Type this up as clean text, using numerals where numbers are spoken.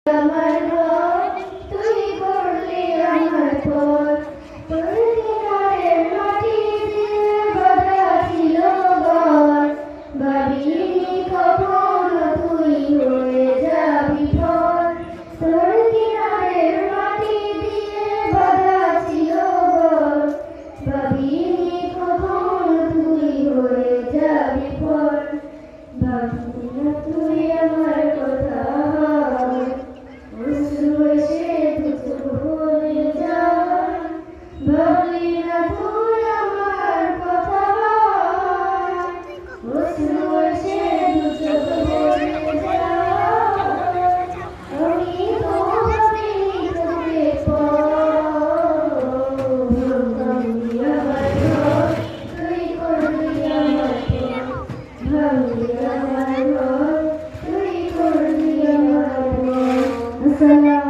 আমার ঘর তুই করলি আমার পর তোর কিনারের মাটি দিয়ে বাঁধা ছিল ঘর ভাবিনি কখনো তুই হয়ে যাবি পর তোর কিনারের মাটি দিয়ে বাঁধা ছিল ঘর ভাবিনি কখনো তুই হয়ে যাবি পর ভাবি না তুই আমার কথা ভাবলি না তুই আমার কথা অশ্রু এসে দু চোখ ভরে যায় আমি তো ভাবিনি তোকে ভাবলি আমার ঘর তুই করলি আমার পর ভাবলি আমার ঘর তুই করলি আমার পর